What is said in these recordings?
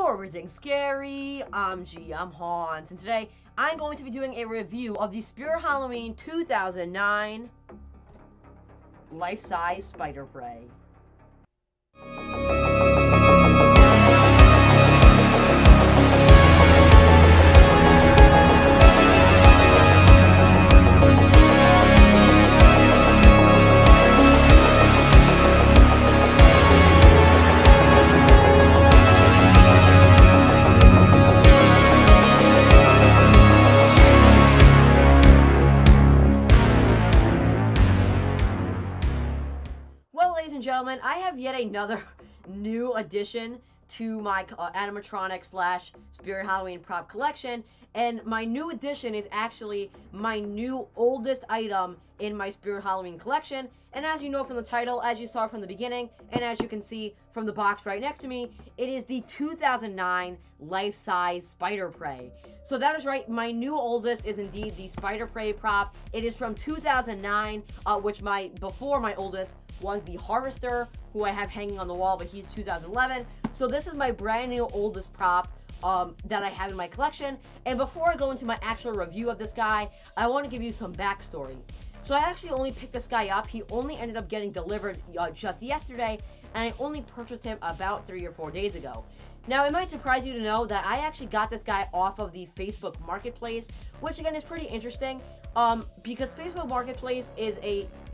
for everything scary, I'm GMHaunts, and today I'm going to be doing a review of the Spirit Halloween 2009 Life-Size Spider Prey. Ladies and gentlemen, I have yet another new addition to my animatronic slash Spirit Halloween prop collection, and my new addition is actually my new oldest item in my Spirit Halloween collection. And as you know from the title, as you saw from the beginning, and as you can see from the box right next to me, it is the 2009 Life-Size Spider Prey. So that is right, my new oldest is indeed the Spider Prey prop. It is from 2009, which before my oldest was the Harvester, who I have hanging on the wall, but he's 2011. So this is my brand new oldest prop that I have in my collection. And before I go into my actual review of this guy, I want to give you some backstory. So I actually only picked this guy up. He only ended up getting delivered just yesterday, and I only purchased him about 3 or 4 days ago. Now, it might surprise you to know that I actually got this guy off of the Facebook Marketplace, which again is pretty interesting, because Facebook Marketplace is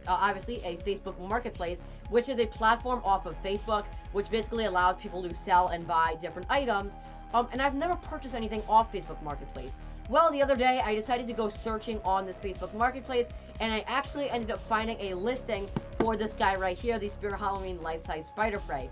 obviously a Facebook Marketplace, which is a platform off of Facebook, which basically allows people to sell and buy different items. And I've never purchased anything off Facebook Marketplace. Well, the other day, I decided to go searching on this Facebook Marketplace, and I actually ended up finding a listing for this guy right here, the Spirit Halloween Life-Size Spider Prey.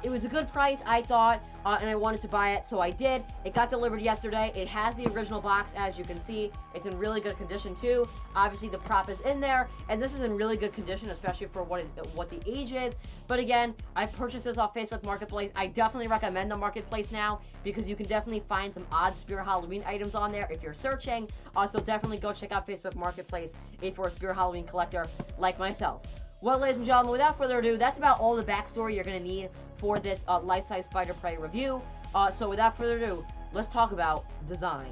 It was a good price, I thought, and I wanted to buy it, so I did. It got delivered yesterday. It has the original box, as you can see. It's in really good condition, too. Obviously, the prop is in there, and this is in really good condition, especially for what the age is. But again, I purchased this off Facebook Marketplace. I definitely recommend the Marketplace now, because you can definitely find some odd Spirit Halloween items on there if you're searching. So definitely go check out Facebook Marketplace if you're a Spirit Halloween collector like myself. Well, ladies and gentlemen, without further ado, that's about all the backstory you're going to need for this Life-Size Spider Prey review. So without further ado, let's talk about design.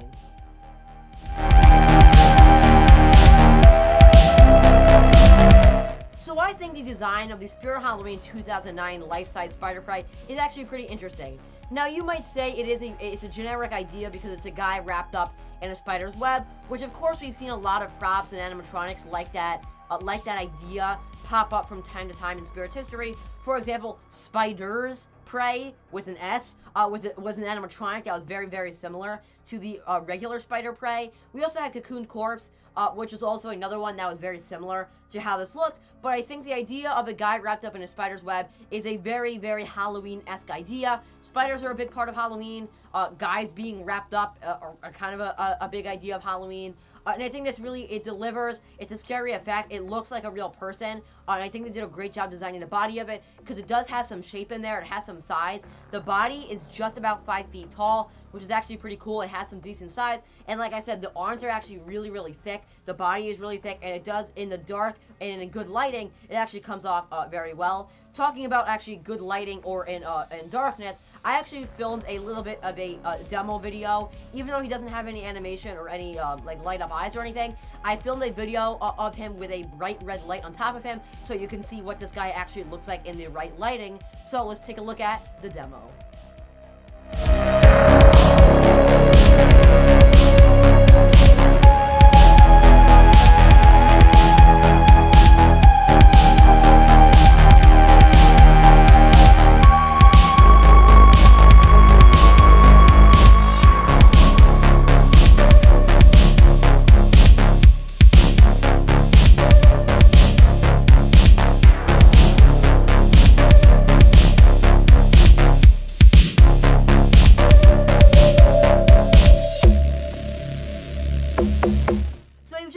So I think the design of the Spirit Halloween 2009 Life-Size Spider Prey is actually pretty interesting. Now, you might say it's a generic idea because it's a guy wrapped up in a spider's web, which of course we've seen a lot of props and animatronics like that idea pop up from time to time in Spirit's history. For example, Spider's Prey with an S was an animatronic that was very, very similar to the regular Spider Prey. We also had Cocoon Corpse, which was also another one that was very similar to how this looked. But I think the idea of a guy wrapped up in a spider's web is a very, very Halloween-esque idea. Spiders are a big part of Halloween. Guys being wrapped up are kind of a big idea of Halloween. And I think this really, it delivers. It's a scary effect. It looks like a real person. And I think they did a great job designing the body of it, because it does have some shape in there. It has some size. The body is just about 5 feet tall, which is actually pretty cool. It has some decent size. And like I said, the arms are actually really, really thick. The body is really thick, and it does, in the dark and in good lighting, it actually comes off very well. Talking about actually good lighting or in darkness, I actually filmed a little bit of a demo video. Even though he doesn't have any animation or any like light up eyes or anything, I filmed a video of him with a bright red light on top of him, so you can see what this guy actually looks like in the right lighting. So let's take a look at the demo.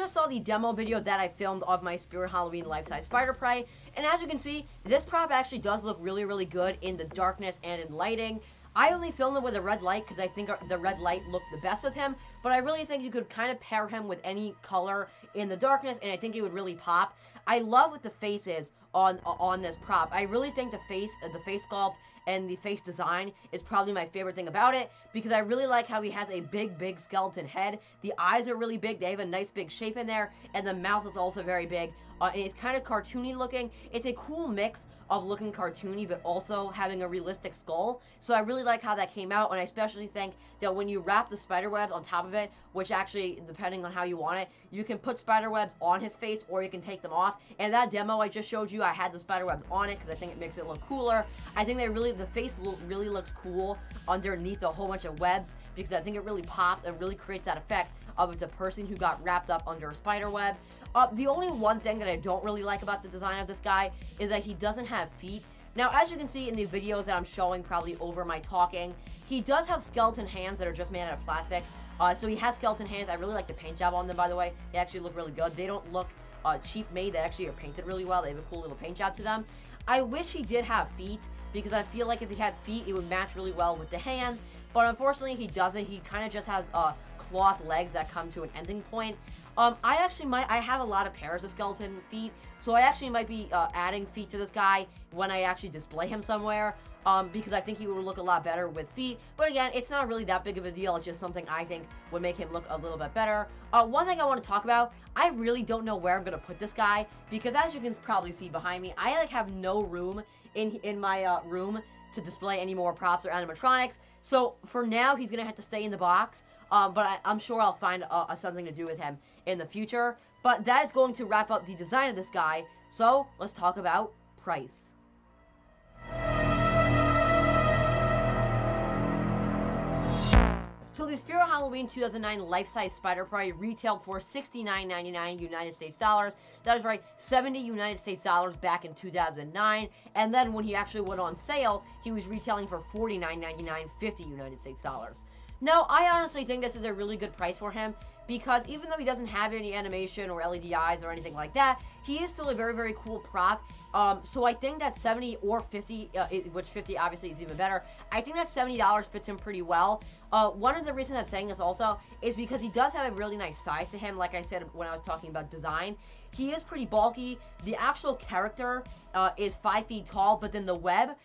Saw the demo video that I filmed of my Spirit Halloween Life-Size Spider Prey, and as you can see, this prop actually does look really, really good in the darkness and in lighting. I only filmed it with a red light because I think the red light looked the best with him, but I really think you could kind of pair him with any color in the darkness, and I think it would really pop. I love what the face is on this prop. I really think the face sculpt and the face design is probably my favorite thing about it, because I really like how he has a big skeleton head. The eyes are really big. They have a nice big shape in there, and the mouth is also very big. And it's kind of cartoony looking. It's a cool mix of looking cartoony but also having a realistic skull. So I really like how that came out, and I especially think that when you wrap the spider webs on top of it, which actually, depending on how you want it, you can put spider webs on his face or you can take them off. And that demo I just showed you, I had the spider webs on it because I think it makes it look cooler. I think the face really looks cool underneath a whole bunch of webs, because I think it really pops and really creates that effect of it's a person who got wrapped up under a spider web. The only one thing that I don't really like about the design of this guy is that he doesn't have feet. Now, as you can see in the videos that I'm showing probably over my talking, he does have skeleton hands that are just made out of plastic. So he has skeleton hands. I really like the paint job on them, by the way. They actually look really good. They don't look cheap made. They actually are painted really well. They have a cool little paint job to them. I wish he did have feet, because I feel like if he had feet, it would match really well with the hands. But unfortunately, he doesn't. He kind of just has cloth legs that come to an ending point. I have a lot of pairs of skeleton feet, so I actually might be adding feet to this guy when I actually display him somewhere, because I think he would look a lot better with feet. But again, it's not really that big of a deal. It's just something I think would make him look a little bit better. One thing I want to talk about, I really don't know where I'm going to put this guy, because as you can probably see behind me, I have no room in my room to display any more props or animatronics. So for now, he's going to have to stay in the box. But I'm sure I'll find something to do with him in the future. But that is going to wrap up the design of this guy. So let's talk about price. So the Spirit Halloween 2009 Life-Size Spider Prey retailed for $69.99 United States dollars. That is right, 70 United States dollars back in 2009. And then when he actually went on sale, he was retailing for $49.99, 50 United States dollars. Now, I honestly think this is a really good price for him, because even though he doesn't have any animation or LED eyes or anything like that, he is still a very cool prop. So I think that 70 or 50, which 50 obviously is even better, I think that $70 fits him pretty well. One of the reasons I'm saying this also is because he does have a really nice size to him, like I said when I was talking about design. He is pretty bulky. The actual character is 5 feet tall, but then the web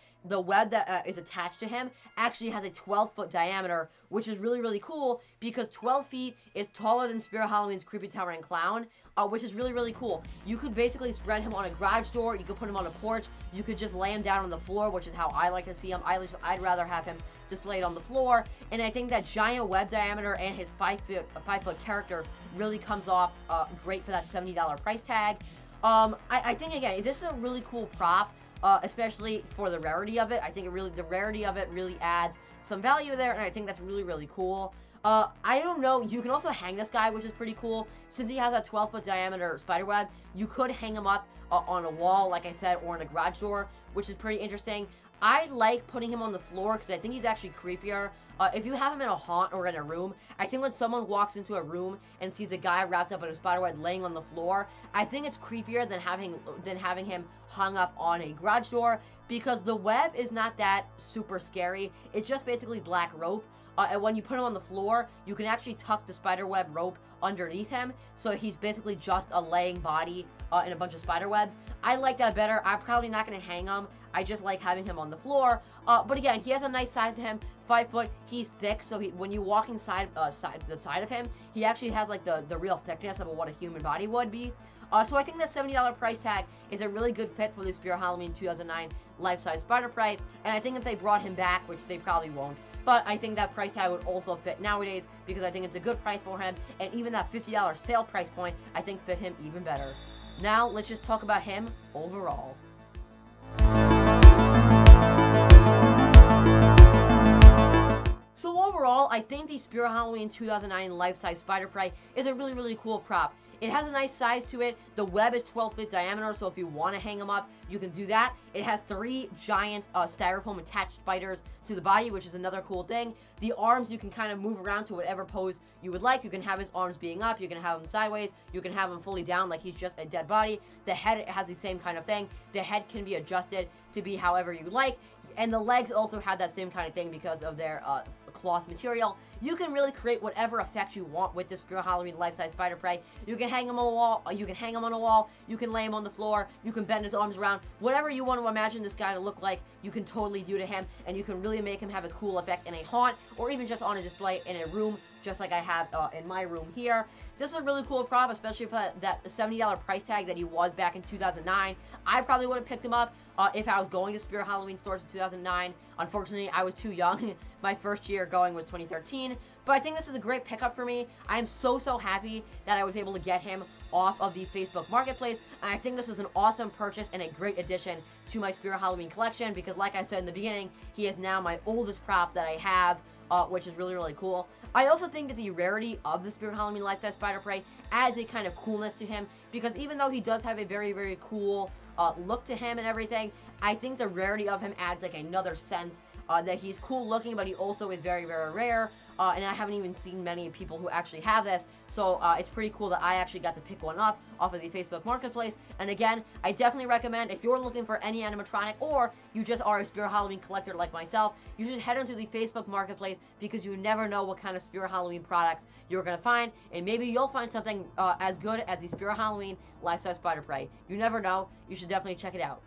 that is attached to him actually has a 12-foot diameter, which is really cool, because 12 feet is taller than Spirit Halloween's Creepy Towering Clown, which is really cool. You could basically spread him on a garage door, you could put him on a porch, you could just lay him down on the floor, which is how I like to see him. I'd rather have him displayed on the floor, and I think that giant web diameter and his 5-foot character really comes off great for that $70 price tag. I think, again, this is a really cool prop. Especially for the rarity of it. I think the rarity of it really adds some value there, and I think that's really cool. I don't know, you can also hang this guy, which is pretty cool. Since he has a 12-foot diameter spider web, you could hang him up on a wall, like I said, or in a garage door, which is pretty interesting. I like putting him on the floor because I think he's actually creepier. If you have him in a haunt or in a room, I think when someone walks into a room and sees a guy wrapped up in a spider web laying on the floor, I think it's creepier than having him hung up on a garage door, because the web is not that super scary. It's just basically black rope. And when you put him on the floor, you can actually tuck the spider web rope underneath him, so he's basically just a laying body in a bunch of spider webs. I like that better. I'm probably not going to hang him. I just like having him on the floor. But again, he has a nice size to him. 5 foot. He's thick, so when you walk inside the side of him, he actually has like the real thickness of what a human body would be. So I think that $70 price tag is a really good fit for the Spirit Halloween 2009 Life-Size Spider Prey, and I think if they brought him back, which they probably won't, but I think that price tag would also fit nowadays, because I think it's a good price for him, and even that $50 sale price point, I think fit him even better. Now, let's just talk about him overall. So overall, I think the Spirit Halloween 2009 Life-Size Spider Prey is a really cool prop. It has a nice size to it. The web is 12-foot diameter, so if you want to hang them up, you can do that. It has 3 giant styrofoam attached spiders to the body, which is another cool thing. The arms, you can kind of move around to whatever pose you would like. You can have his arms being up, you can have him sideways, you can have him fully down like he's just a dead body. The head has the same kind of thing. The head can be adjusted to be however you like. And the legs also have that same kind of thing because of their cloth material. You can really create whatever effect you want with this Spirit Halloween life-size spider prey. You can hang him on a wall, you can hang him on a wall, you can lay him on the floor, you can bend his arms around. Whatever you want to imagine this guy to look like, you can totally do to him, and you can really make him have a cool effect in a haunt, or even just on a display in a room, just like I have in my room here. This is a really cool prop, especially for that $70 price tag that he was back in 2009. I probably would have picked him up if I was going to Spirit Halloween stores in 2009. Unfortunately, I was too young. My first year going was 2013. But I think this is a great pickup for me. I am so happy that I was able to get him off of the Facebook Marketplace. And I think this was an awesome purchase and a great addition to my Spirit Halloween collection, because like I said in the beginning, he is now my oldest prop that I have, which is really cool. I also think that the rarity of the Spirit Halloween life-size spider prey adds a kind of coolness to him, because even though he does have a very cool look to him and everything, I think the rarity of him adds like another sense that he's cool looking, but he also is very rare. And I haven't even seen many people who actually have this, so it's pretty cool that I actually got to pick one up off of the Facebook Marketplace. And again, I definitely recommend, if you're looking for any animatronic, or you just are a Spirit Halloween collector like myself, you should head onto the Facebook Marketplace, because you never know what kind of Spirit Halloween products you're going to find, and maybe you'll find something as good as the Spirit Halloween life-size spider prey. You never know. You should definitely check it out.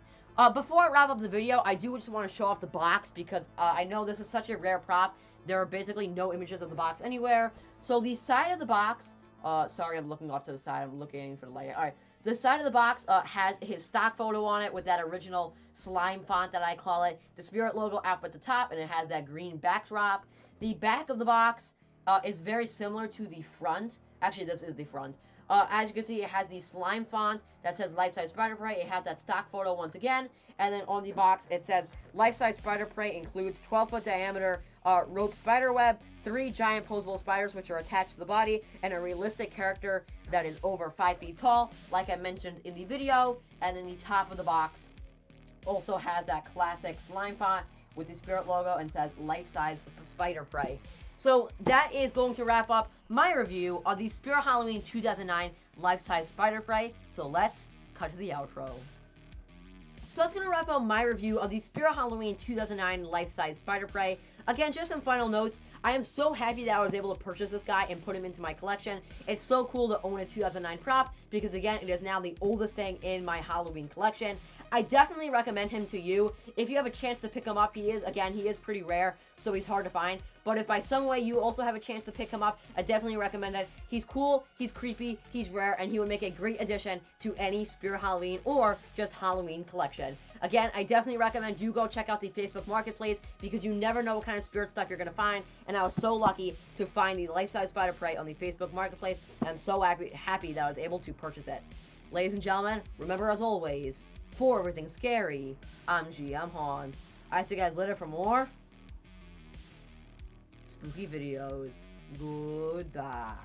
Before I wrap up the video, I do just want to show off the box, because I know this is such a rare prop. There are basically no images of the box anywhere. So the side of the box, sorry, I'm looking off to the side. I'm looking for the light. All right. The side of the box has his stock photo on it with that original slime font that I call it. The Spirit logo up at the top, and it has that green backdrop. The back of the box is very similar to the front. Actually, this is the front. As you can see, it has the slime font that says Life-Size Spider Prey. It has that stock photo once again. And then on the box, it says Life-Size Spider Prey includes 12-foot diameter rope spider web, 3 giant posable spiders which are attached to the body, and a realistic character that is over 5 feet tall, like I mentioned in the video. And then the top of the box also has that classic slime font with the Spirit logo and says Life-Size Spider Prey. So that is going to wrap up my review of the Spirit Halloween 2009 Life-Size Spider Prey. So let's cut to the outro. So that's going to wrap up my review of the Spirit Halloween 2009 Life-Size Spider Prey. Again, just some final notes. I am so happy that I was able to purchase this guy and put him into my collection. It's so cool to own a 2009 prop, because again, it is now the oldest thing in my Halloween collection. I definitely recommend him to you. If you have a chance to pick him up, he is pretty rare, so he's hard to find. But if by some way you also have a chance to pick him up, I definitely recommend that. He's cool, he's creepy, he's rare, and he would make a great addition to any Spirit Halloween or just Halloween collection. Again, I definitely recommend you go check out the Facebook Marketplace, because you never know what kind of spirit stuff you're going to find. And I was so lucky to find the Life-Size Spider Prey on the Facebook Marketplace, and I'm so happy that I was able to purchase it. Ladies and gentlemen, remember as always, for everything scary, I'm GMHaunts. I'll see you guys later for more spooky videos. Goodbye.